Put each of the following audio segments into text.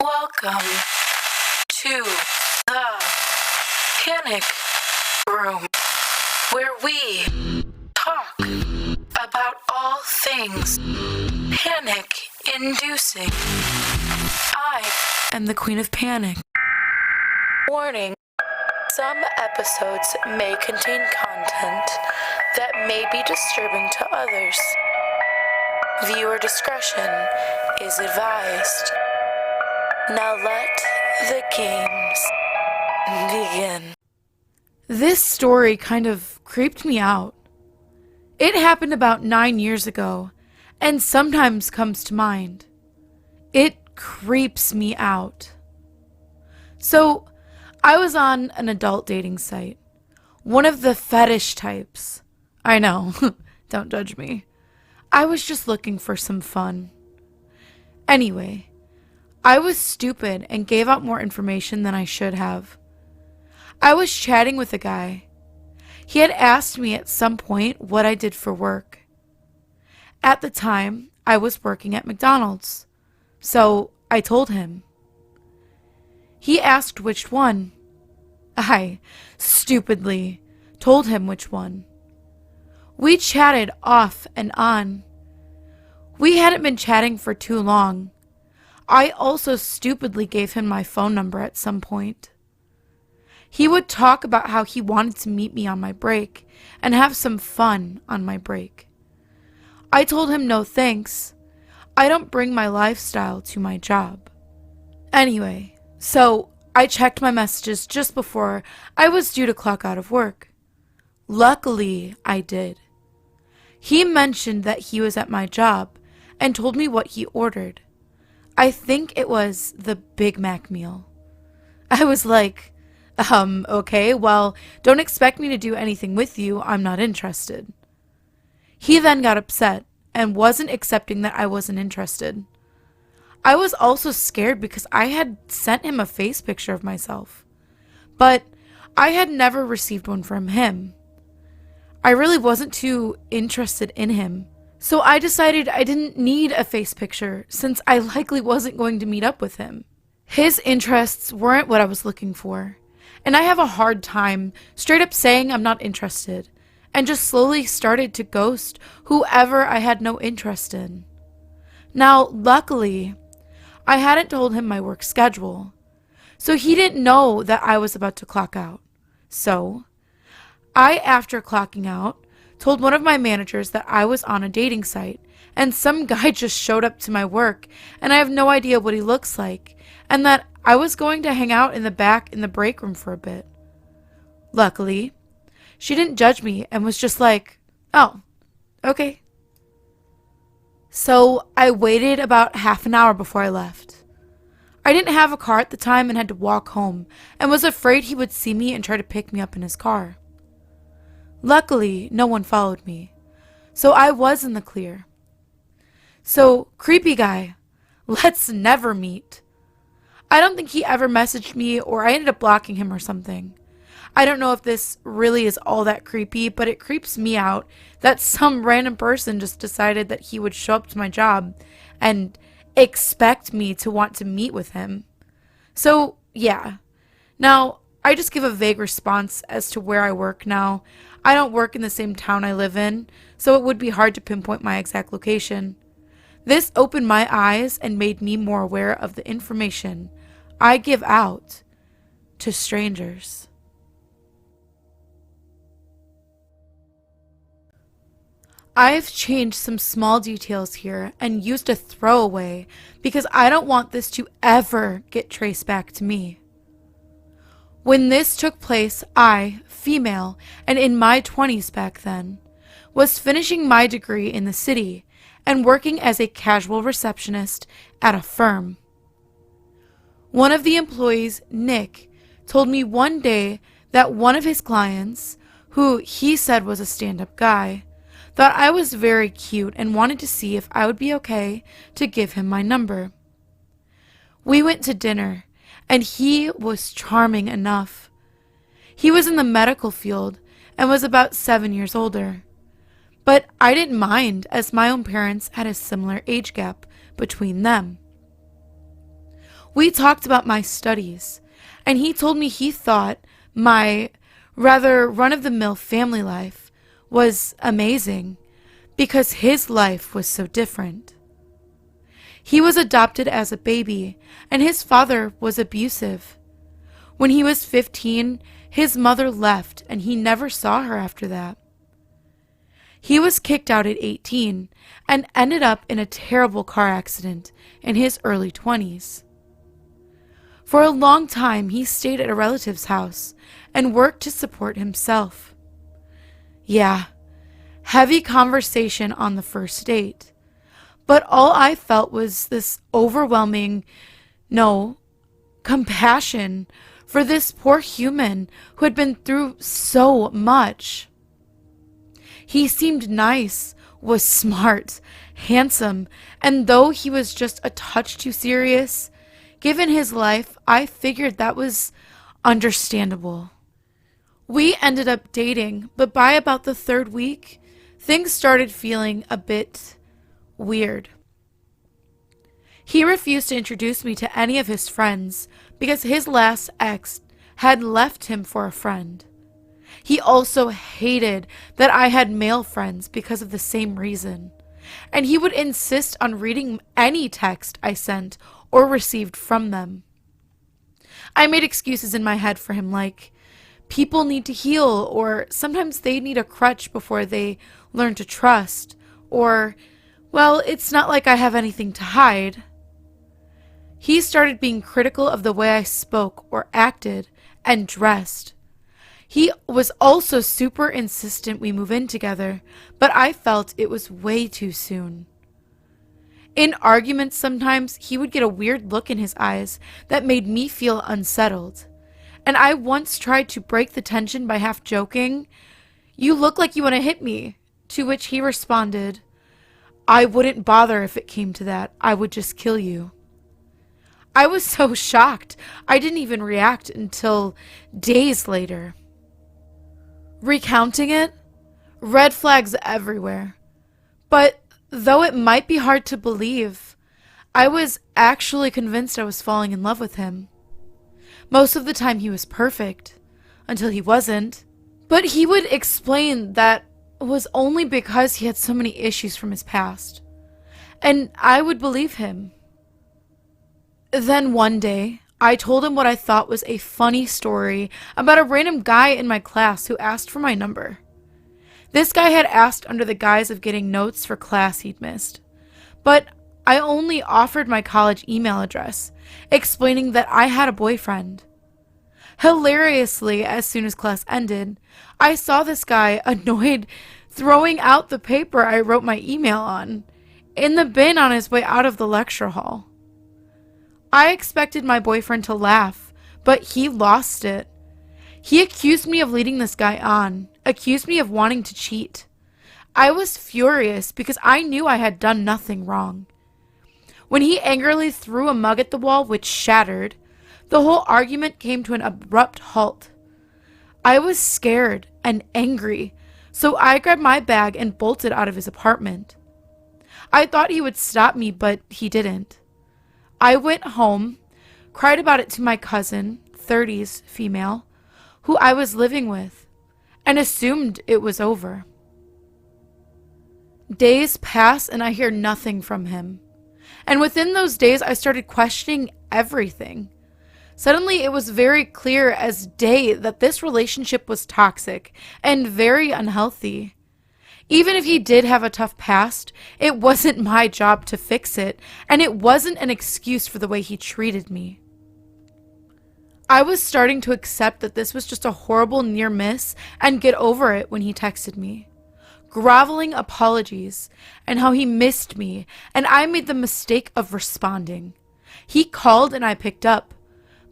Welcome to the Panic Room, where we talk about all things panic-inducing. I am the Queen of Panic. Warning, some episodes may contain content that may be disturbing to others. Viewer discretion is advised. Now let the games begin. This story kind of creeped me out. It happened about 9 years ago, and sometimes comes to mind. It creeps me out. So, I was on an adult dating site. One of the fetish types. I know, don't judge me. I was just looking for some fun. Anyway, I was stupid and gave out more information than I should have. I was chatting with a guy. He had asked me at some point what I did for work. At the time, I was working at McDonald's, so I told him. He asked which one. I, stupidly, told him which one. We chatted off and on. We hadn't been chatting for too long. I also stupidly gave him my phone number at some point. He would talk about how he wanted to meet me on my break and have some fun on my break. I told him no thanks. I don't bring my lifestyle to my job. Anyway, so I checked my messages just before I was due to clock out of work. Luckily, I did. He mentioned that he was at my job and told me what he ordered. I think it was the Big Mac meal. I was like, okay, well, don't expect me to do anything with you. I'm not interested. He then got upset and wasn't accepting that I wasn't interested. I was also scared because I had sent him a face picture of myself, but I had never received one from him. I really wasn't too interested in him, so I decided I didn't need a face picture since I likely wasn't going to meet up with him. His interests weren't what I was looking for, and I have a hard time straight up saying I'm not interested, and just slowly started to ghost whoever I had no interest in. Now, luckily, I hadn't told him my work schedule, so he didn't know that I was about to clock out. So, after clocking out, told one of my managers that I was on a dating site, and some guy just showed up to my work, and I have no idea what he looks like, and that I was going to hang out in the back in the break room for a bit. Luckily, she didn't judge me and was just like, oh, okay. So I waited about half an hour before I left. I didn't have a car at the time and had to walk home, and was afraid he would see me and try to pick me up in his car. Luckily, no one followed me, so I was in the clear. So, creepy guy, let's never meet. I don't think he ever messaged me, or I ended up blocking him or something. I don't know if this really is all that creepy, but it creeps me out that some random person just decided that he would show up to my job and expect me to want to meet with him. So, yeah. Now, I just give a vague response as to where I work now. I don't work in the same town I live in, so it would be hard to pinpoint my exact location. This opened my eyes and made me more aware of the information I give out to strangers. I've changed some small details here and used a throwaway because I don't want this to ever get traced back to me. When this took place, I, female, and in my 20s back then, was finishing my degree in the city and working as a casual receptionist at a firm. One of the employees, Nick, told me one day that one of his clients, who he said was a stand-up guy, thought I was very cute and wanted to see if I would be okay to give him my number. We went to dinner, and he was charming enough. He was in the medical field and was about 7 years older. But I didn't mind, as my own parents had a similar age gap between them. We talked about my studies, and he told me he thought my rather run-of-the-mill family life was amazing because his life was so different. He was adopted as a baby, and his father was abusive. When he was 15, his mother left, and he never saw her after that. He was kicked out at 18 and ended up in a terrible car accident in his early 20s. For a long time, he stayed at a relative's house and worked to support himself. Yeah, heavy conversation on the first date. But all I felt was this overwhelming, compassion for this poor human who had been through so much. He seemed nice, was smart, handsome, and though he was just a touch too serious, given his life, I figured that was understandable. We ended up dating, but by about the third week, things started feeling a bit weird. He refused to introduce me to any of his friends because his last ex had left him for a friend. He also hated that I had male friends because of the same reason, and he would insist on reading any text I sent or received from them. I made excuses in my head for him like, people need to heal, or sometimes they need a crutch before they learn to trust, or, well, it's not like I have anything to hide. He started being critical of the way I spoke or acted and dressed. He was also super insistent we move in together, but I felt it was way too soon. In arguments sometimes, he would get a weird look in his eyes that made me feel unsettled. And I once tried to break the tension by half joking, "You look like you want to hit me," to which he responded, "I wouldn't bother if it came to that. I would just kill you." I was so shocked, I didn't even react until days later. Recounting it, red flags everywhere. But though it might be hard to believe, I was actually convinced I was falling in love with him. Most of the time he was perfect, until he wasn't. But he would explain that was only because he had so many issues from his past. And I would believe him. Then one day, I told him what I thought was a funny story about a random guy in my class who asked for my number. This guy had asked under the guise of getting notes for class he'd missed. But I only offered my college email address, explaining that I had a boyfriend. Hilariously, as soon as class ended, I saw this guy, annoyed, throwing out the paper I wrote my email on, in the bin on his way out of the lecture hall. I expected my boyfriend to laugh, but he lost it. He accused me of leading this guy on, accused me of wanting to cheat. I was furious because I knew I had done nothing wrong. When he angrily threw a mug at the wall, which shattered, the whole argument came to an abrupt halt. I was scared and angry, so I grabbed my bag and bolted out of his apartment. I thought he would stop me, but he didn't. I went home, cried about it to my cousin, 30s female, who I was living with, and assumed it was over. Days pass and I hear nothing from him. And within those days, I started questioning everything. Suddenly, it was very clear as day that this relationship was toxic and very unhealthy. Even if he did have a tough past, it wasn't my job to fix it, and it wasn't an excuse for the way he treated me. I was starting to accept that this was just a horrible near miss and get over it when he texted me, groveling apologies, and how he missed me, and I made the mistake of responding. He called and I picked up,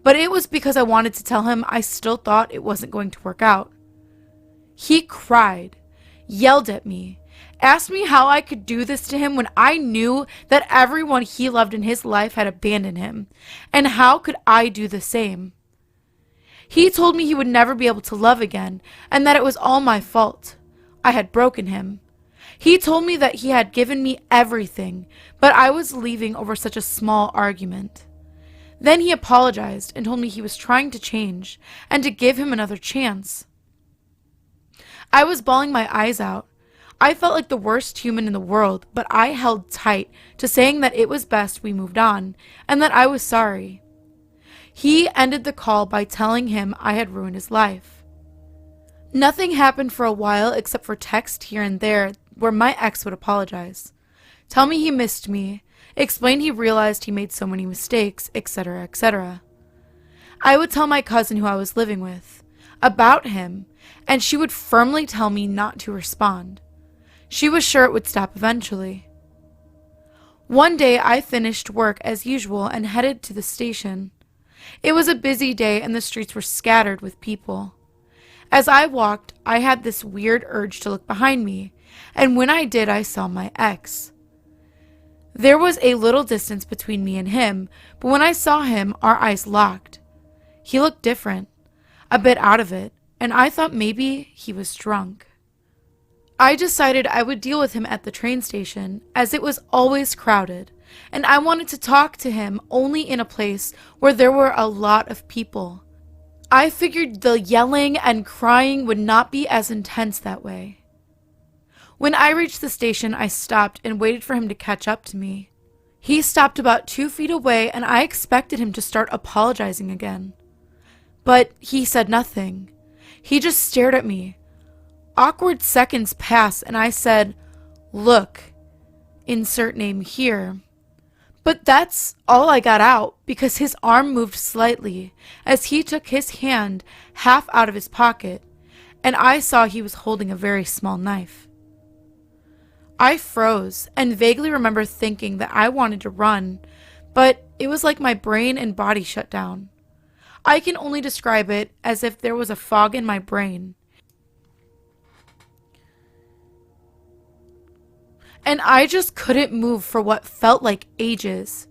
but it was because I wanted to tell him I still thought it wasn't going to work out. He cried, yelled at me, asked me how I could do this to him when I knew that everyone he loved in his life had abandoned him, and how could I do the same? He told me he would never be able to love again, and that it was all my fault. I had broken him. He told me that he had given me everything, but I was leaving over such a small argument. Then he apologized and told me he was trying to change and to give him another chance. I was bawling my eyes out. I felt like the worst human in the world, but I held tight to saying that it was best we moved on and that I was sorry. He ended the call by telling him I had ruined his life. Nothing happened for a while except for text here and there where my ex would apologize, tell me he missed me, explain he realized he made so many mistakes, etc., etc. I would tell my cousin who I was living with about him, and she would firmly tell me not to respond. She was sure it would stop eventually. One day I finished work as usual and headed to the station. It was a busy day and the streets were scattered with people. As I walked, I had this weird urge to look behind me, and when I did, I saw my ex. There was a little distance between me and him, but when I saw him, our eyes locked. He looked different, a bit out of it, and I thought maybe he was drunk. I decided I would deal with him at the train station, as it was always crowded, and I wanted to talk to him only in a place where there were a lot of people. I figured the yelling and crying would not be as intense that way. When I reached the station, I stopped and waited for him to catch up to me. He stopped about 2 feet away, and I expected him to start apologizing again. But he said nothing. He just stared at me. Awkward seconds passed, and I said, "Look, insert name here." But that's all I got out, because his arm moved slightly as he took his hand half out of his pocket, and I saw he was holding a very small knife. I froze and vaguely remember thinking that I wanted to run, but it was like my brain and body shut down. I can only describe it as if there was a fog in my brain. And I just couldn't move for what felt like ages.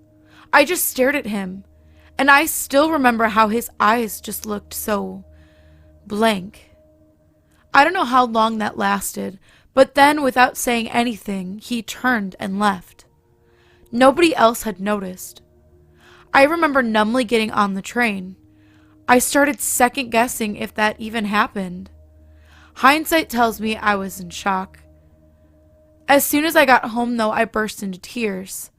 I just stared at him, and I still remember how his eyes just looked so blank. I don't know how long that lasted, but then without saying anything, he turned and left. Nobody else had noticed. I remember numbly getting on the train. I started second guessing if that even happened. Hindsight tells me I was in shock. As soon as I got home, though, I burst into tears.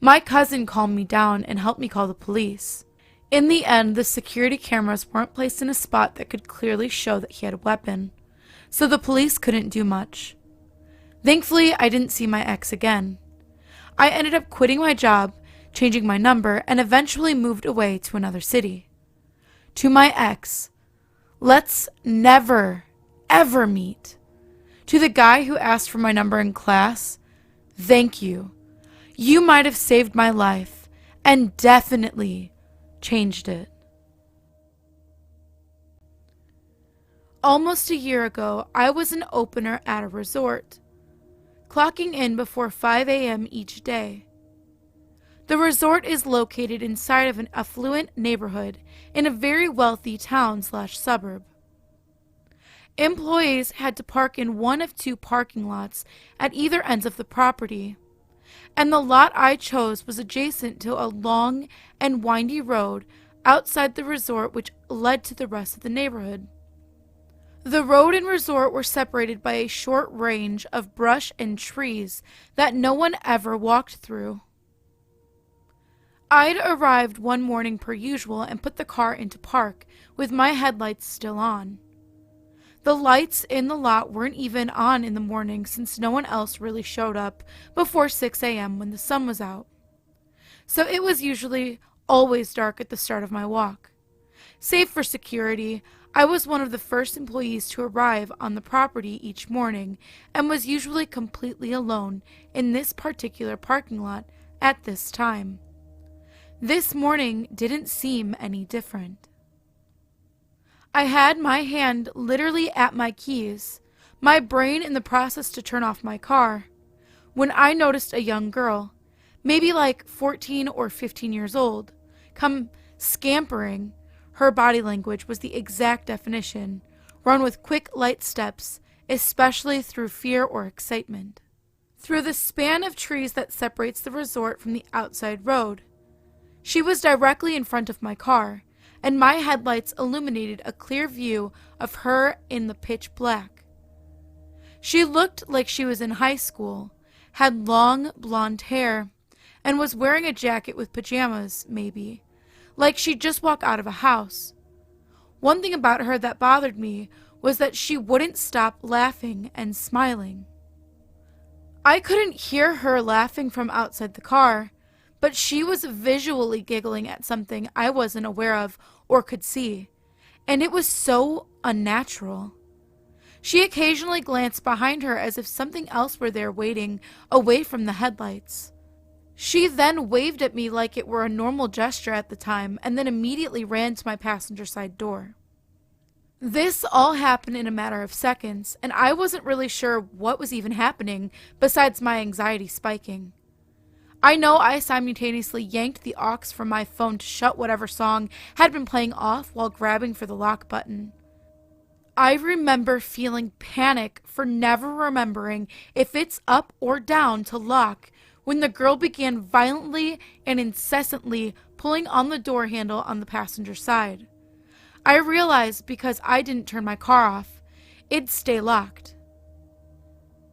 My cousin calmed me down and helped me call the police. In the end, the security cameras weren't placed in a spot that could clearly show that he had a weapon, so the police couldn't do much. Thankfully, I didn't see my ex again. I ended up quitting my job, changing my number, and eventually moved away to another city. To my ex, let's never, ever meet. To the guy who asked for my number in class, thank you. You might have saved my life, and definitely changed it. Almost a year ago, I was an opener at a resort, clocking in before 5 a.m. each day. The resort is located inside of an affluent neighborhood in a very wealthy town/suburb. Employees had to park in one of 2 parking lots at either ends of the property, and the lot I chose was adjacent to a long and windy road outside the resort which led to the rest of the neighborhood. The road and resort were separated by a short range of brush and trees that no one ever walked through. I'd arrived one morning per usual and put the car into park with my headlights still on. The lights in the lot weren't even on in the morning since no one else really showed up before 6 a.m. when the sun was out. So it was usually always dark at the start of my walk. Save for security, I was one of the first employees to arrive on the property each morning and was usually completely alone in this particular parking lot at this time. This morning didn't seem any different. I had my hand literally at my keys, my brain in the process to turn off my car, when I noticed a young girl, maybe like 14 or 15 years old, come scampering. Her body language was the exact definition, run with quick, light steps, especially through fear or excitement, through the span of trees that separates the resort from the outside road. She was directly in front of my car, and my headlights illuminated a clear view of her in the pitch black. She looked like she was in high school, had long blonde hair, and was wearing a jacket with pajamas, maybe, like she'd just walked out of a house. One thing about her that bothered me was that she wouldn't stop laughing and smiling. I couldn't hear her laughing from outside the car, but she was visually giggling at something I wasn't aware of or could see, and it was so unnatural. She occasionally glanced behind her as if something else were there waiting, away from the headlights. She then waved at me like it were a normal gesture at the time, and then immediately ran to my passenger side door. This all happened in a matter of seconds, and I wasn't really sure what was even happening, besides my anxiety spiking. I know I simultaneously yanked the aux from my phone to shut whatever song had been playing off while grabbing for the lock button. I remember feeling panic for never remembering if it's up or down to lock when the girl began violently and incessantly pulling on the door handle on the passenger side. I realized because I didn't turn my car off, it'd stay locked.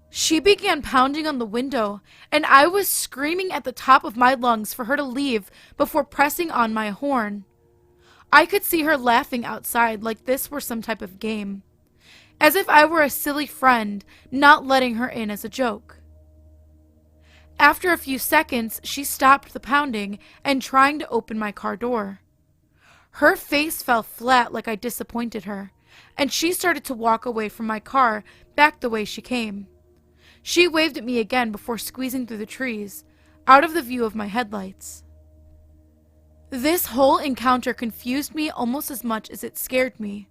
She began pounding on the window, and I was screaming at the top of my lungs for her to leave before pressing on my horn. I could see her laughing outside like this were some type of game, as if I were a silly friend not letting her in as a joke. After a few seconds, she stopped the pounding and trying to open my car door. Her face fell flat like I disappointed her, and she started to walk away from my car back the way she came. She waved at me again before squeezing through the trees, out of the view of my headlights. This whole encounter confused me almost as much as it scared me.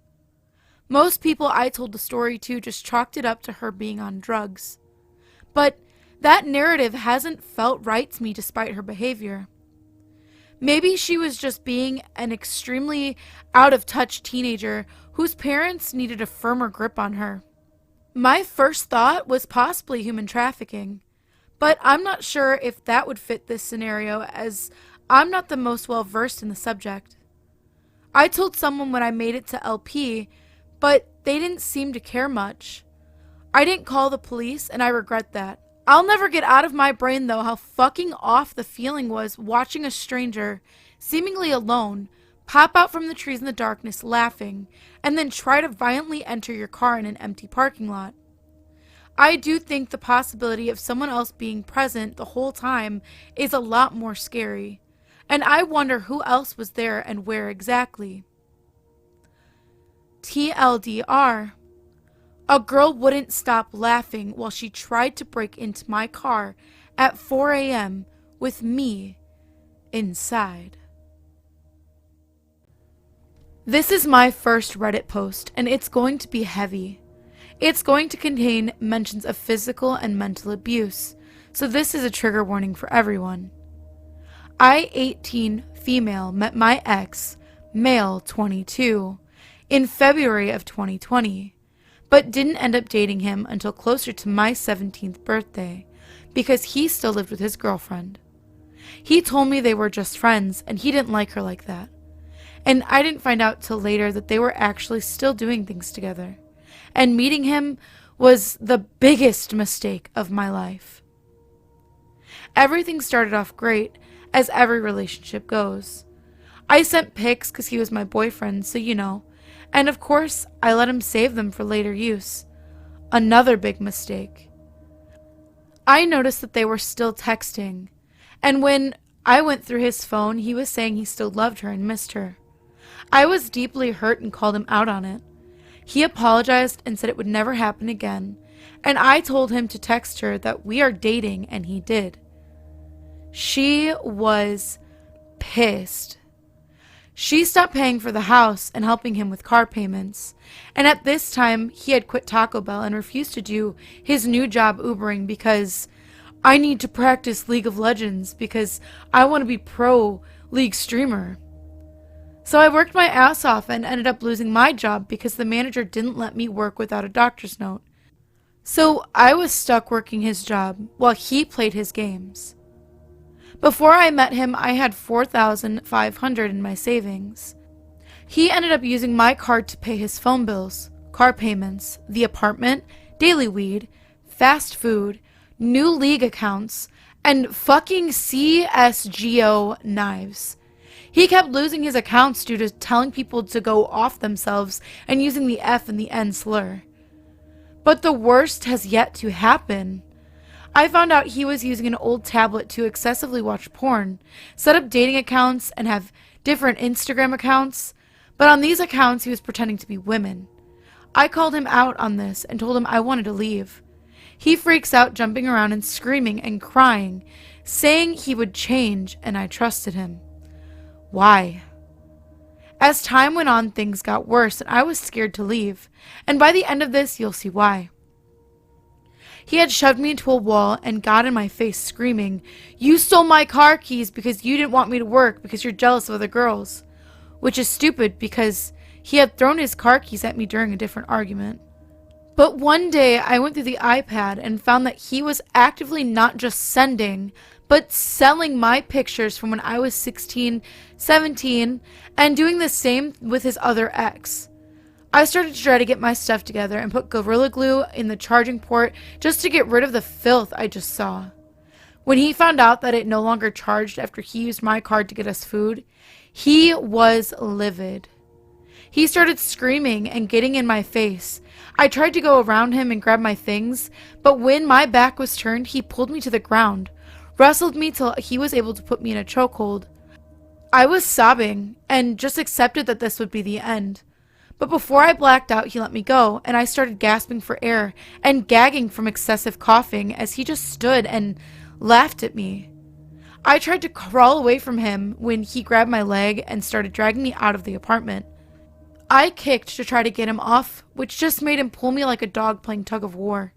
Most people I told the story to just chalked it up to her being on drugs. But that narrative hasn't felt right to me despite her behavior. Maybe she was just being an extremely out-of-touch teenager whose parents needed a firmer grip on her. My first thought was possibly human trafficking, but I'm not sure if that would fit this scenario as I'm not the most well-versed in the subject. I told someone when I made it to LP, but they didn't seem to care much. I didn't call the police, and I regret that. I'll never get out of my brain, though, how fucking off the feeling was watching a stranger, seemingly alone, pop out from the trees in the darkness laughing, and then try to violently enter your car in an empty parking lot. I do think the possibility of someone else being present the whole time is a lot more scary, and I wonder who else was there and where exactly. TLDR. A girl wouldn't stop laughing while she tried to break into my car at 4 a.m. with me inside. This is my first Reddit post, and it's going to be heavy. It's going to contain mentions of physical and mental abuse, so this is a trigger warning for everyone. I, 18, female, met my ex, male, 22, in February of 2020, but didn't end up dating him until closer to my 17th birthday, because he still lived with his girlfriend. He told me they were just friends, and he didn't like her like that. And I didn't find out till later that they were actually still doing things together. And meeting him was the biggest mistake of my life. Everything started off great, as every relationship goes. I sent pics because he was my boyfriend, so you know. And of course, I let him save them for later use. Another big mistake. I noticed that they were still texting. And when I went through his phone, he was saying he still loved her and missed her. I was deeply hurt and called him out on it. He apologized and said it would never happen again, and I told him to text her that we are dating, and he did. She was pissed. She stopped paying for the house and helping him with car payments, and at this time he had quit Taco Bell and refused to do his new job Ubering because I need to practice League of Legends because I want to be pro League streamer. So I worked my ass off and ended up losing my job because the manager didn't let me work without a doctor's note. So I was stuck working his job while he played his games. Before I met him, I had $4,500 in my savings. He ended up using my card to pay his phone bills, car payments, the apartment, daily weed, fast food, new league accounts, and fucking CSGO knives. He kept losing his accounts due to telling people to go off themselves and using the F and the N slur. But the worst has yet to happen. I found out he was using an old tablet to excessively watch porn, set up dating accounts, and have different Instagram accounts, but on these accounts he was pretending to be women. I called him out on this and told him I wanted to leave. He freaks out, jumping around and screaming and crying, saying he would change, and I trusted him. Why? As time went on, things got worse, and I was scared to leave, and by the end of this, you'll see why. He had shoved me into a wall and got in my face screaming, "You stole my car keys because you didn't want me to work because you're jealous of other girls," which is stupid because he had thrown his car keys at me during a different argument. But one day I went through the iPad and found that he was actively not just sending, but selling my pictures from when I was 16, 17, and doing the same with his other ex. I started to try to get my stuff together and put Gorilla Glue in the charging port just to get rid of the filth I just saw. When he found out that it no longer charged after he used my card to get us food, he was livid. He started screaming and getting in my face. I tried to go around him and grab my things, but when my back was turned, he pulled me to the ground, wrestled me till he was able to put me in a chokehold. I was sobbing and just accepted that this would be the end. But before I blacked out, he let me go, and I started gasping for air and gagging from excessive coughing as he just stood and laughed at me. I tried to crawl away from him when he grabbed my leg and started dragging me out of the apartment. I kicked to try to get him off, which just made him pull me like a dog playing tug of war.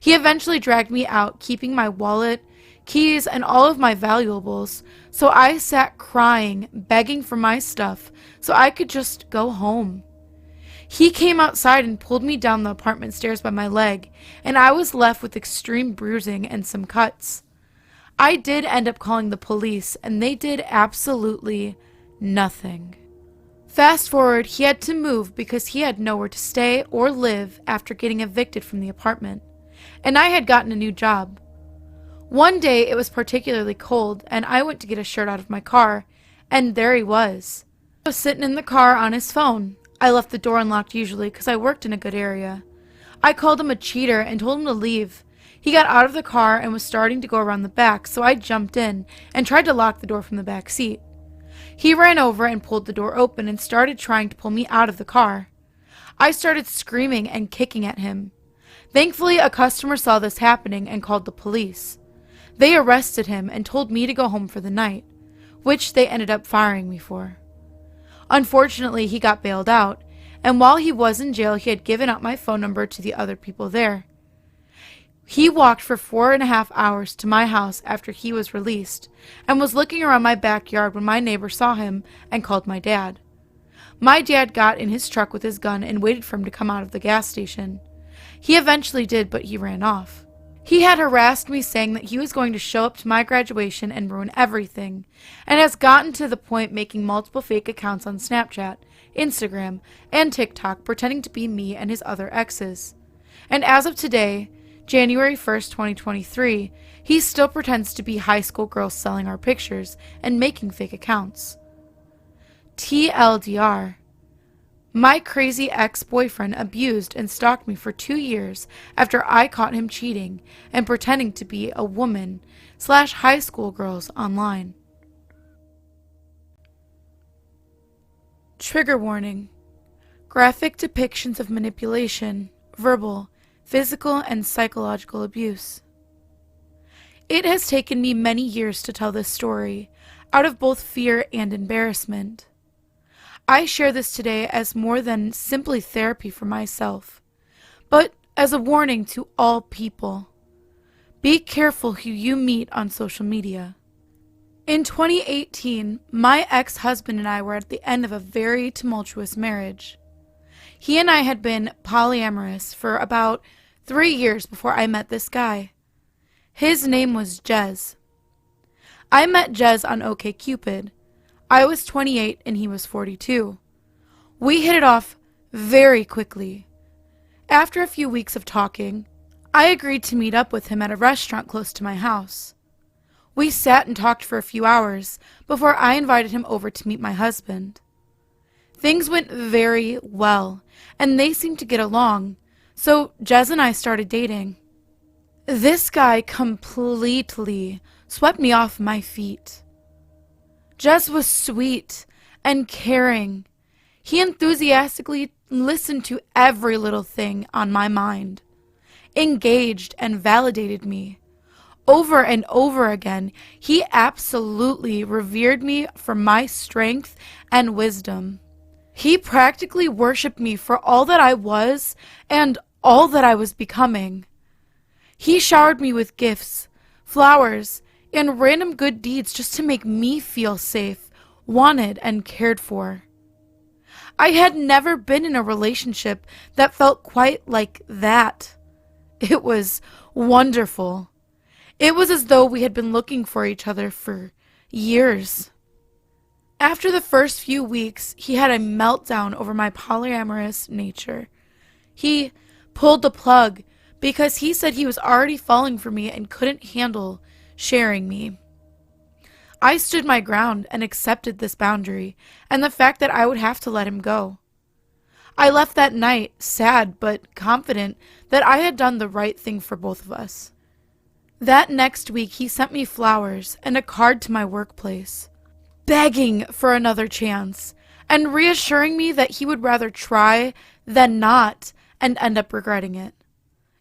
He eventually dragged me out, keeping my wallet, keys, and all of my valuables, so I sat crying, begging for my stuff, so I could just go home. He came outside and pulled me down the apartment stairs by my leg, and I was left with extreme bruising and some cuts. I did end up calling the police, and they did absolutely nothing. Fast forward, he had to move because he had nowhere to stay or live after getting evicted from the apartment, and I had gotten a new job. One day it was particularly cold, and I went to get a shirt out of my car, and there he was. He was sitting in the car on his phone. I left the door unlocked usually because I worked in a good area. I called him a cheater and told him to leave. He got out of the car and was starting to go around the back, so I jumped in and tried to lock the door from the back seat. He ran over and pulled the door open and started trying to pull me out of the car. I started screaming and kicking at him. Thankfully, a customer saw this happening and called the police. They arrested him and told me to go home for the night, which they ended up firing me for. Unfortunately, he got bailed out, and while he was in jail, he had given out my phone number to the other people there. He walked for 4.5 hours to my house after he was released, and was looking around my backyard when my neighbor saw him and called my dad. My dad got in his truck with his gun and waited for him to come out of the gas station. He eventually did, but he ran off. He had harassed me saying that he was going to show up to my graduation and ruin everything, and has gotten to the point making multiple fake accounts on Snapchat, Instagram, and TikTok pretending to be me and his other exes. And as of today, January 1st, 2023, he still pretends to be high school girls selling our pictures and making fake accounts. TLDR. My crazy ex-boyfriend abused and stalked me for 2 years after I caught him cheating and pretending to be a woman/high school girls online. Trigger warning. Graphic depictions of manipulation, verbal, physical, and psychological abuse. It has taken me many years to tell this story, out of both fear and embarrassment. I share this today as more than simply therapy for myself, but as a warning to all people. Be careful who you meet on social media. In 2018, my ex-husband and I were at the end of a very tumultuous marriage. He and I had been polyamorous for about 3 years before I met this guy. His name was Jez. I met Jez on OkCupid. I was 28 and he was 42. We hit it off very quickly. After a few weeks of talking, I agreed to meet up with him at a restaurant close to my house. We sat and talked for a few hours before I invited him over to meet my husband. Things went very well, and they seemed to get along, so Jez and I started dating. This guy completely swept me off my feet. Jez was sweet and caring. He enthusiastically listened to every little thing on my mind, engaged and validated me. Over and over again, he absolutely revered me for my strength and wisdom. He practically worshipped me for all that I was and all that I was becoming. He showered me with gifts, flowers, and random good deeds just to make me feel safe, wanted, and cared for. I had never been in a relationship that felt quite like that. It was wonderful. It was as though we had been looking for each other for years. After the first few weeks, he had a meltdown over my polyamorous nature. He pulled the plug because he said he was already falling for me and couldn't handle sharing me. I stood my ground and accepted this boundary and the fact that I would have to let him go. I left that night sad but confident that I had done the right thing for both of us. That next week, he sent me flowers and a card to my workplace, begging for another chance and reassuring me that he would rather try than not and end up regretting it.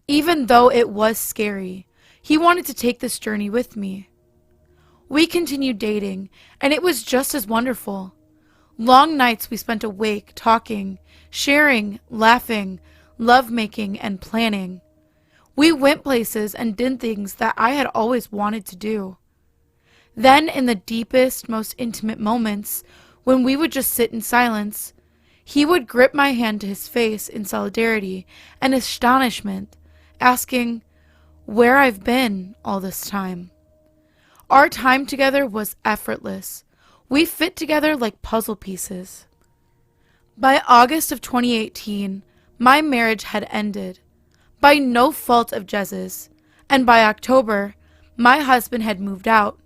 Even though it was scary, he wanted to take this journey with me. We continued dating, and it was just as wonderful. Long nights we spent awake, talking, sharing, laughing, lovemaking, and planning. We went places and did things that I had always wanted to do. Then, in the deepest, most intimate moments, when we would just sit in silence, he would grip my hand to his face in solidarity and astonishment, asking where I've been all this time. Our time together was effortless. We fit together like puzzle pieces. By August of 2018, my marriage had ended, by no fault of Jez's, and by October, my husband had moved out.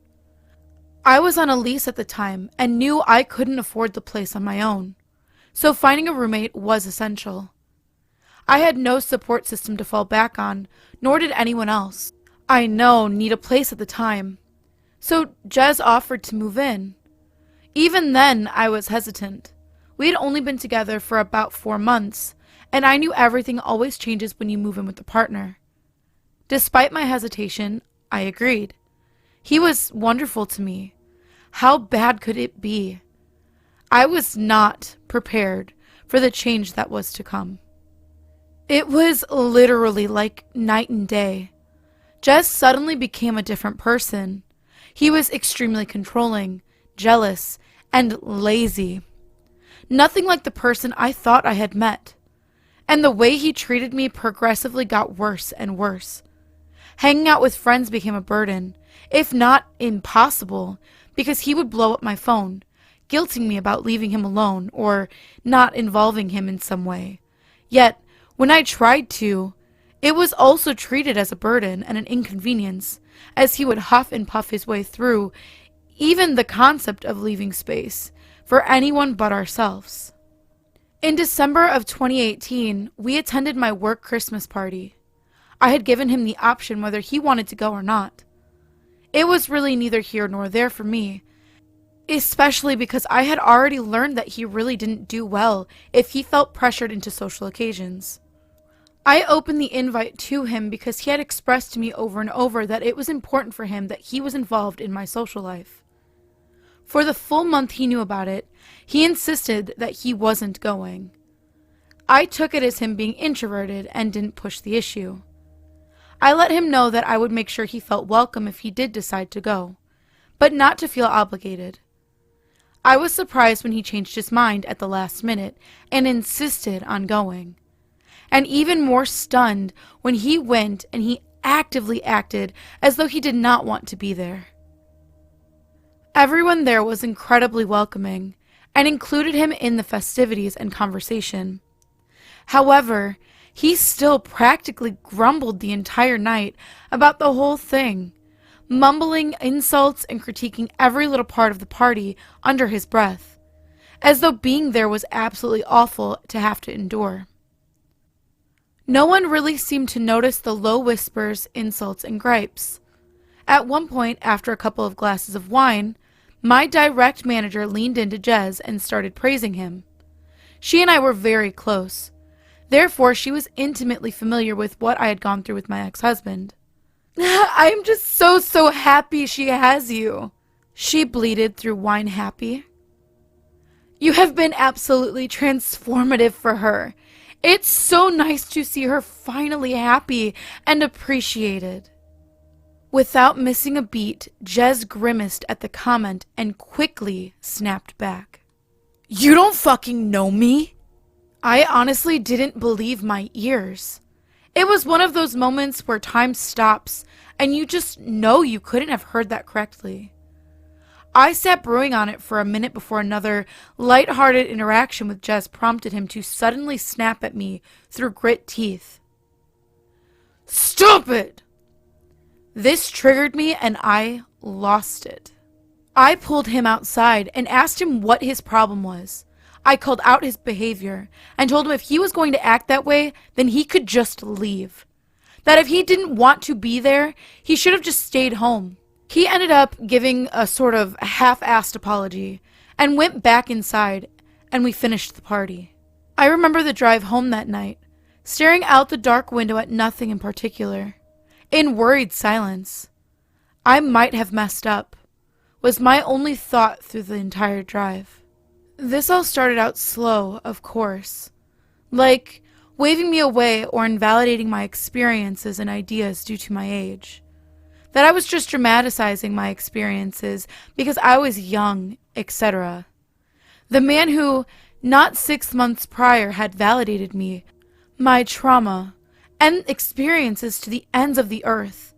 I was on a lease at the time and knew I couldn't afford the place on my own, so finding a roommate was essential. I had no support system to fall back on, nor did anyone else I know need a place at the time, so Jez offered to move in. Even then, I was hesitant. We had only been together for about 4 months, and I knew everything always changes when you move in with a partner. Despite my hesitation, I agreed. He was wonderful to me. How bad could it be? I was not prepared for the change that was to come. It was literally like night and day. Jez suddenly became a different person. He was extremely controlling, jealous, and lazy. Nothing like the person I thought I had met. And the way he treated me progressively got worse and worse. Hanging out with friends became a burden, if not impossible, because he would blow up my phone, guilting me about leaving him alone or not involving him in some way. Yet, when I tried to, it was also treated as a burden and an inconvenience, as he would huff and puff his way through even the concept of leaving space for anyone but ourselves. In December of 2018, we attended my work Christmas party. I had given him the option whether he wanted to go or not. It was really neither here nor there for me, especially because I had already learned that he really didn't do well if he felt pressured into social occasions. I opened the invite to him because he had expressed to me over and over that it was important for him that he was involved in my social life. For the full month he knew about it, he insisted that he wasn't going. I took it as him being introverted and didn't push the issue. I let him know that I would make sure he felt welcome if he did decide to go, but not to feel obligated. I was surprised when he changed his mind at the last minute and insisted on going, and even more stunned when he went and he actively acted as though he did not want to be there. Everyone there was incredibly welcoming and included him in the festivities and conversation. However, he still practically grumbled the entire night about the whole thing, mumbling insults and critiquing every little part of the party under his breath, as though being there was absolutely awful to have to endure. No one really seemed to notice the low whispers, insults, and gripes. At one point, after a couple of glasses of wine, my direct manager leaned into Jez and started praising him. She and I were very close. Therefore, she was intimately familiar with what I had gone through with my ex-husband. "I'm just so happy she has you," she bleated through wine happy. "You have been absolutely transformative for her. It's so nice to see her finally happy and appreciated." Without missing a beat, Jez grimaced at the comment and quickly snapped back. "You don't fucking know me?" I honestly didn't believe my ears. It was one of those moments where time stops and you just know you couldn't have heard that correctly. I sat brewing on it for a minute before another light-hearted interaction with Jez prompted him to suddenly snap at me through grit teeth. "Stop it!" This triggered me and I lost it. I pulled him outside and asked him what his problem was. I called out his behavior and told him if he was going to act that way, then he could just leave. That if he didn't want to be there, he should have just stayed home. He ended up giving a sort of half-assed apology and went back inside, and we finished the party. I remember the drive home that night, staring out the dark window at nothing in particular, in worried silence. I might have messed up, was my only thought through the entire drive. This all started out slow, of course, like waving me away or invalidating my experiences and ideas due to my age. That I was just dramatizing my experiences because I was young, etc. The man who, not 6 months prior, had validated me, my trauma, and experiences to the ends of the earth.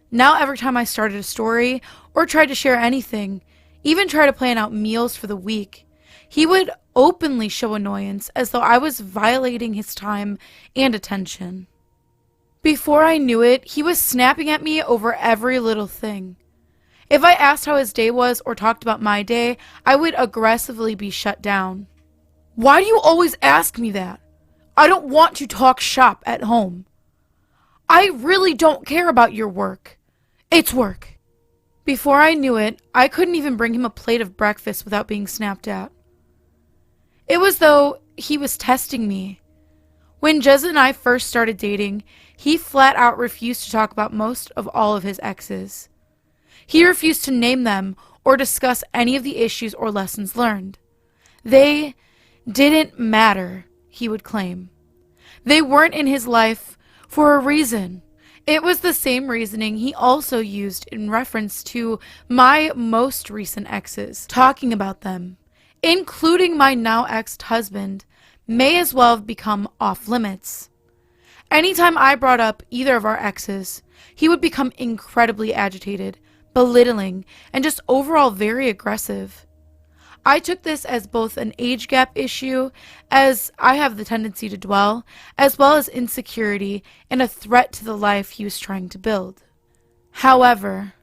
Now every time I started a story or tried to share anything, even try to plan out meals for the week, he would openly show annoyance as though I was violating his time and attention. Before I knew it, he was snapping at me over every little thing. If I asked how his day was or talked about my day, I would aggressively be shut down. "Why do you always ask me that? I don't want to talk shop at home. I really don't care about your work. It's work." Before I knew it, I couldn't even bring him a plate of breakfast without being snapped at. It was though he was testing me. When Jez and I first started dating, he flat out refused to talk about most of all of his exes. He refused to name them or discuss any of the issues or lessons learned. They didn't matter, he would claim. They weren't in his life for a reason. It was the same reasoning he also used in reference to my most recent exes, talking about them, including my now ex-husband, may as well have become off limits. Anytime I brought up either of our exes, he would become incredibly agitated, belittling, and just overall very aggressive. I took this as both an age gap issue, as I have the tendency to dwell, as well as insecurity and a threat to the life he was trying to build. However,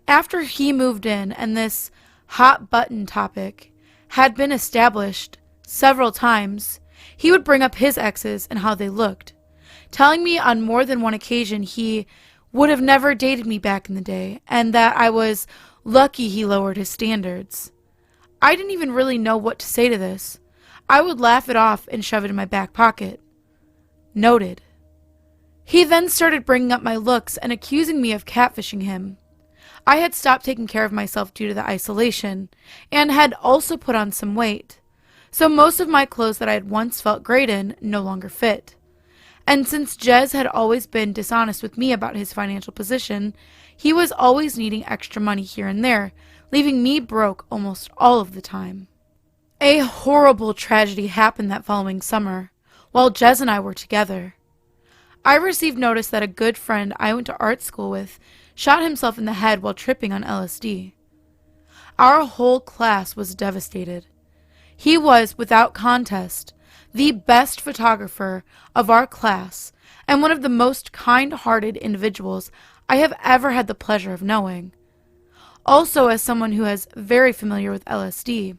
after he moved in and this hot button topic had been established several times, he would bring up his exes and how they looked, telling me on more than one occasion he would have never dated me back in the day, and that I was lucky he lowered his standards. I didn't even really know what to say to this. I would laugh it off and shove it in my back pocket. Noted. He then started bringing up my looks and accusing me of catfishing him. I had stopped taking care of myself due to the isolation, and had also put on some weight, so most of my clothes that I had once felt great in no longer fit. And since Jez had always been dishonest with me about his financial position, he was always needing extra money here and there, leaving me broke almost all of the time. A horrible tragedy happened that following summer, while Jez and I were together. I received notice that a good friend I went to art school with shot himself in the head while tripping on LSD. Our whole class was devastated. He was, without contest, the best photographer of our class and one of the most kind-hearted individuals I have ever had the pleasure of knowing. Also, as someone who is very familiar with LSD,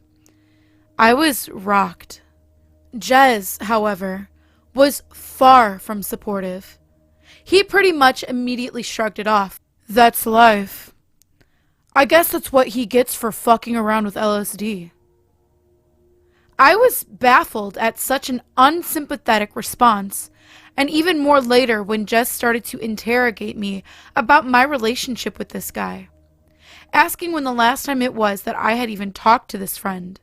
I was rocked. Jez, however, was far from supportive. He pretty much immediately shrugged it off. That's life. I guess that's what he gets for fucking around with LSD. I was baffled at such an unsympathetic response, and even more later when Jess started to interrogate me about my relationship with this guy, asking when the last time it was that I had even talked to this friend.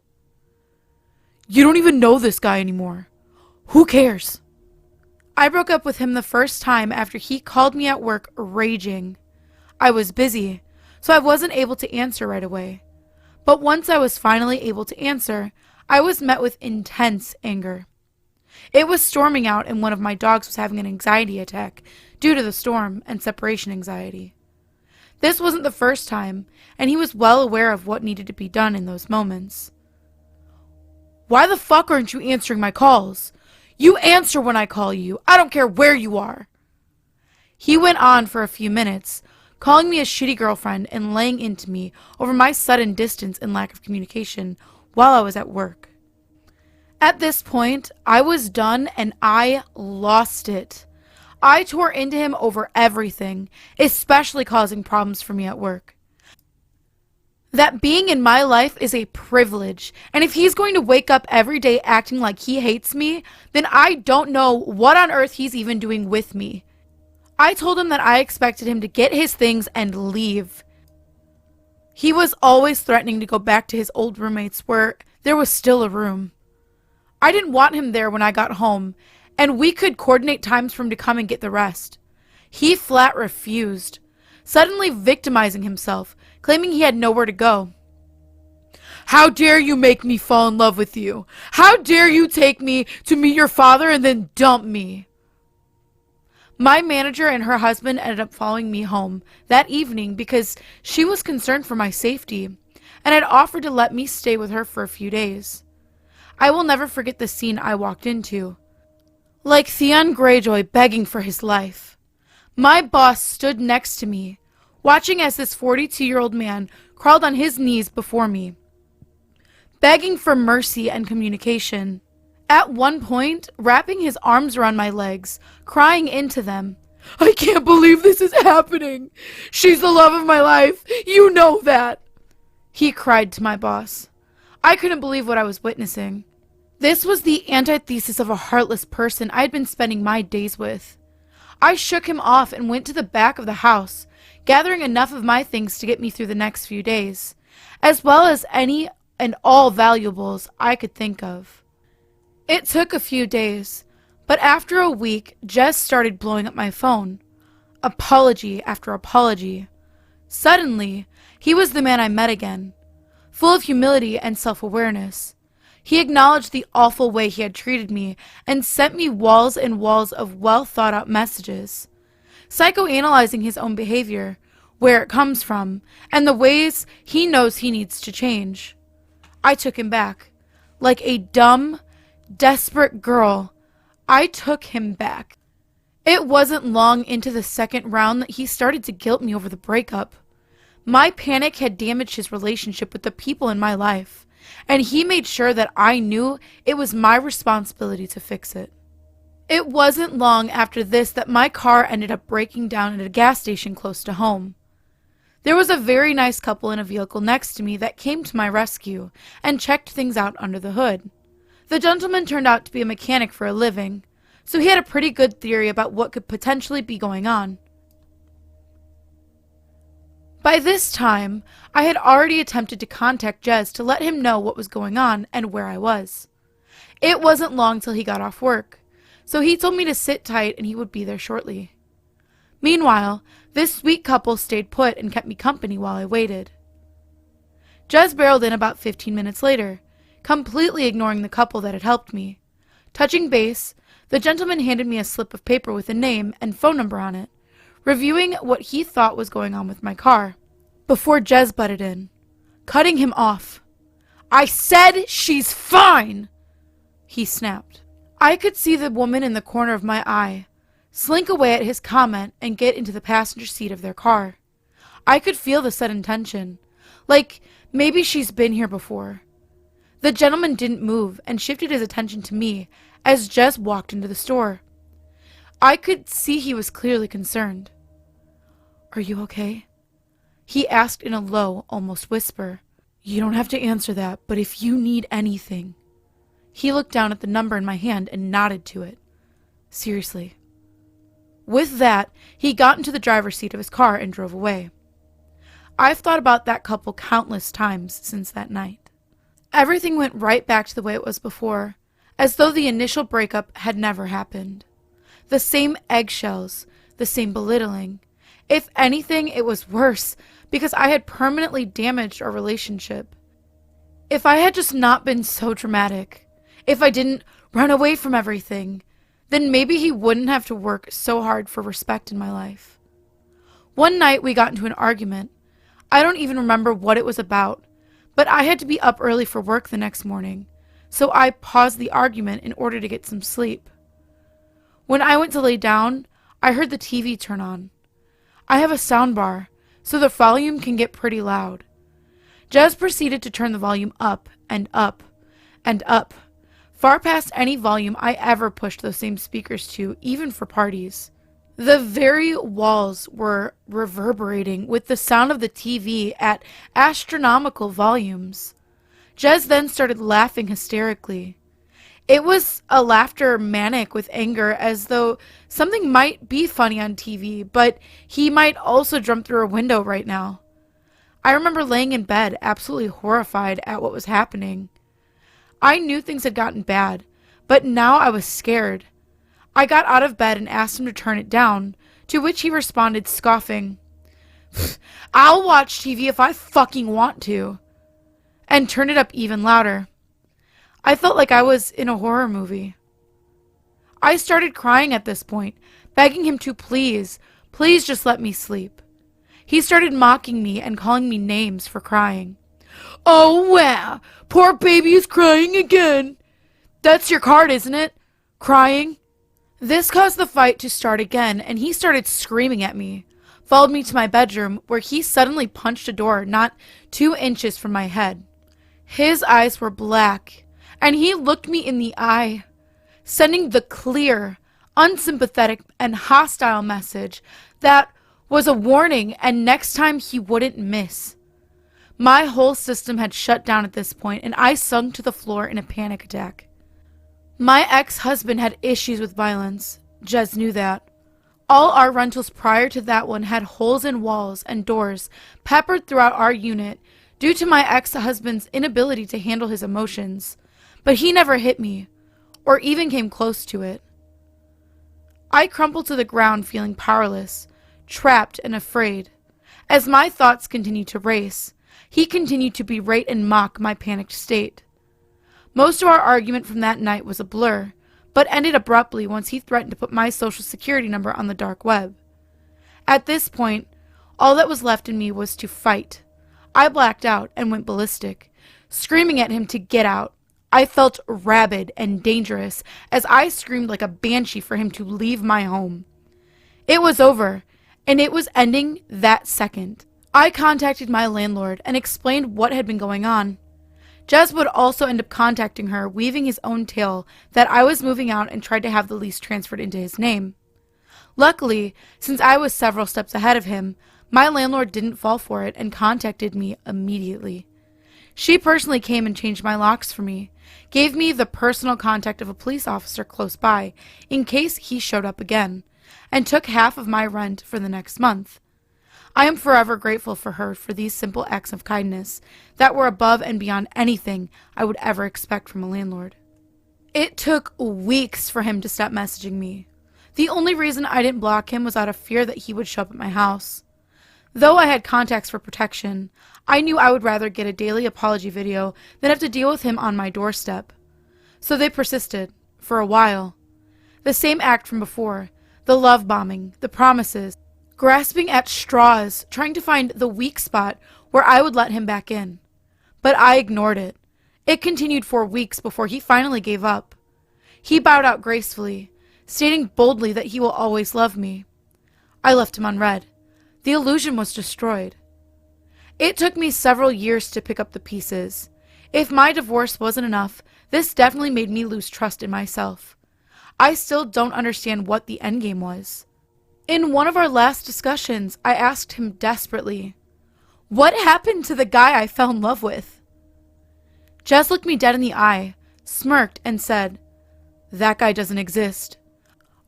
You don't even know this guy anymore. Who cares? I broke up with him the first time after he called me at work raging. I was busy, so I wasn't able to answer right away. But once I was finally able to answer, I was met with intense anger. It was storming out and one of my dogs was having an anxiety attack due to the storm and separation anxiety. This wasn't the first time, and he was well aware of what needed to be done in those moments. Why the fuck aren't you answering my calls? You answer when I call you. I don't care where you are. He went on for a few minutes, calling me a shitty girlfriend and laying into me over my sudden distance and lack of communication while I was at work. At this point, I was done and I lost it. I tore into him over everything, especially causing problems for me at work. That being in my life is a privilege, and if he's going to wake up every day acting like he hates me, then I don't know what on earth he's even doing with me. I told him that I expected him to get his things and leave. He was always threatening to go back to his old roommates where there was still a room. I didn't want him there when I got home, and we could coordinate times for him to come and get the rest. He flat refused, suddenly victimizing himself, claiming he had nowhere to go. How dare you make me fall in love with you? How dare you take me to meet your father and then dump me? My manager and her husband ended up following me home that evening because she was concerned for my safety and had offered to let me stay with her for a few days. I will never forget the scene I walked into. Like Theon Greyjoy begging for his life. My boss stood next to me, watching as this 42-year-old man crawled on his knees before me, begging for mercy and communication. At one point, wrapping his arms around my legs, crying into them, I can't believe this is happening. She's the love of my life. You know that. He cried to my boss. I couldn't believe what I was witnessing. This was the antithesis of a heartless person I had been spending my days with. I shook him off and went to the back of the house, gathering enough of my things to get me through the next few days, as well as any and all valuables I could think of. It took a few days, but after a week, Jess started blowing up my phone. Apology after apology. Suddenly, he was the man I met again, full of humility and self-awareness. He acknowledged the awful way he had treated me and sent me walls and walls of well-thought-out messages, psychoanalyzing his own behavior, where it comes from, and the ways he knows he needs to change. I took him back. Like a dumb, desperate girl, I took him back. It wasn't long into the second round that he started to guilt me over the breakup. My panic had damaged his relationship with the people in my life, and he made sure that I knew it was my responsibility to fix it. It wasn't long after this that my car ended up breaking down at a gas station close to home. There was a very nice couple in a vehicle next to me that came to my rescue and checked things out under the hood. The gentleman turned out to be a mechanic for a living, so he had a pretty good theory about what could potentially be going on. By this time, I had already attempted to contact Jez to let him know what was going on and where I was. It wasn't long till he got off work, so he told me to sit tight and he would be there shortly. Meanwhile, this sweet couple stayed put and kept me company while I waited. Jez barreled in about 15 minutes later, completely ignoring the couple that had helped me. Touching base, the gentleman handed me a slip of paper with a name and phone number on it, reviewing what he thought was going on with my car, before Jez butted in. cutting him off. "I said she's fine!" he snapped. I could see the woman in the corner of my eye slink away at his comment and get into the passenger seat of their car. I could feel the sudden tension, like maybe she's been here before. The gentleman didn't move and shifted his attention to me as Jez walked into the store. I could see he was clearly concerned. "Are you okay?" he asked in a low, almost whisper. "You don't have to answer that, but if you need anything." He looked down at the number in my hand and nodded to it. "Seriously." With that, he got into the driver's seat of his car and drove away. I've thought about that couple countless times since that night. Everything went right back to the way it was before, as though the initial breakup had never happened. The same eggshells, the same belittling. If anything, it was worse, because I had permanently damaged our relationship. If I had just not been so dramatic, if I didn't run away from everything, then maybe he wouldn't have to work so hard for respect in my life. One night we got into an argument. I don't even remember what it was about, but I had to be up early for work the next morning, so I paused the argument in order to get some sleep. When I went to lay down, I heard the TV turn on. I have a soundbar, so the volume can get pretty loud. Jez proceeded to turn the volume up and up and up, far past any volume I ever pushed those same speakers to, even for parties. The very walls were reverberating with the sound of the TV at astronomical volumes. Jez then started laughing hysterically. It was a laughter manic with anger, as though something might be funny on TV, but he might also jump through a window right now. I remember laying in bed, absolutely horrified at what was happening. I knew things had gotten bad, but now I was scared. I got out of bed and asked him to turn it down, to which he responded, scoffing, "I'll watch TV if I fucking want to," and turned it up even louder. I felt like I was in a horror movie. I started crying at this point, begging him to please just let me sleep. He started mocking me and calling me names for crying. "Oh, wow, poor baby is crying again. That's your card, isn't it? Crying?" This caused the fight to start again, and he started screaming at me, followed me to my bedroom, where he suddenly punched a door not 2 inches from my head. His eyes were black, and he looked me in the eye, sending the clear, unsympathetic, and hostile message that was a warning, and next time he wouldn't miss. My whole system had shut down at this point, and I sunk to the floor in a panic attack. My ex-husband had issues with violence. Jez knew that. All our rentals prior to that one had holes in walls and doors peppered throughout our unit due to my ex-husband's inability to handle his emotions. But he never hit me, or even came close to it. I crumpled to the ground feeling powerless, trapped and afraid. As my thoughts continued to race, he continued to berate and mock my panicked state. Most of our argument from that night was a blur, but ended abruptly once he threatened to put my social security number on the dark web. At this point, all that was left in me was to fight. I blacked out and went ballistic, screaming at him to get out. I felt rabid and dangerous as I screamed like a banshee for him to leave my home. It was over, and it was ending that second. I contacted my landlord and explained what had been going on. Jez would also end up contacting her, weaving his own tale that I was moving out and tried to have the lease transferred into his name. Luckily, since I was several steps ahead of him, my landlord didn't fall for it and contacted me immediately. She personally came and changed my locks for me, gave me the personal contact of a police officer close by in case he showed up again, and took half of my rent for the next month. I am forever grateful for her for these simple acts of kindness that were above and beyond anything I would ever expect from a landlord. It took weeks for him to stop messaging me. The only reason I didn't block him was out of fear that he would show up at my house. Though I had contacts for protection, I knew I would rather get a daily apology video than have to deal with him on my doorstep. So they persisted, for a while. The same act from before, the love bombing, the promises, grasping at straws, trying to find the weak spot where I would let him back in. But I ignored it. It continued for weeks before he finally gave up. He bowed out gracefully, stating boldly that he will always love me. I left him unread. The illusion was destroyed. It took me several years to pick up the pieces. If my divorce wasn't enough, this definitely made me lose trust in myself. I still don't understand what the endgame was. In one of our last discussions, I asked him desperately, "What happened to the guy I fell in love with?" Jez looked me dead in the eye, smirked, and said, "That guy doesn't exist.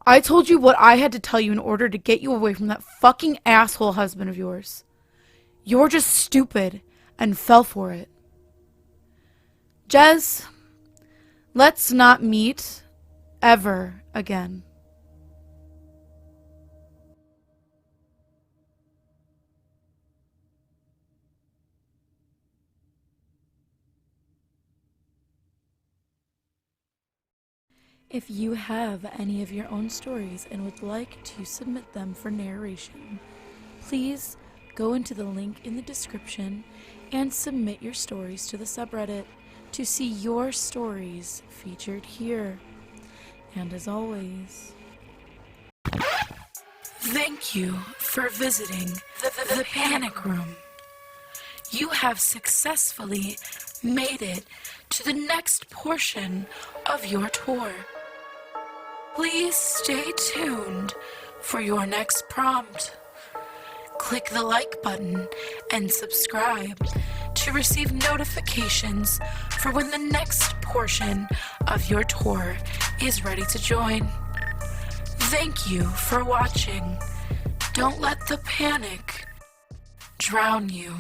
I told you what I had to tell you in order to get you away from that fucking asshole husband of yours. You're just stupid and fell for it." Jez, let's not meet ever again. If you have any of your own stories and would like to submit them for narration, please go into the link in the description and submit your stories to the subreddit to see your stories featured here. And as always, thank you for visiting the Panic Room. You have successfully made it to the next portion of your tour. Please stay tuned for your next prompt. Click the like button and subscribe to receive notifications for when the next portion of your tour is ready to join. Thank you for watching. Don't let the panic drown you.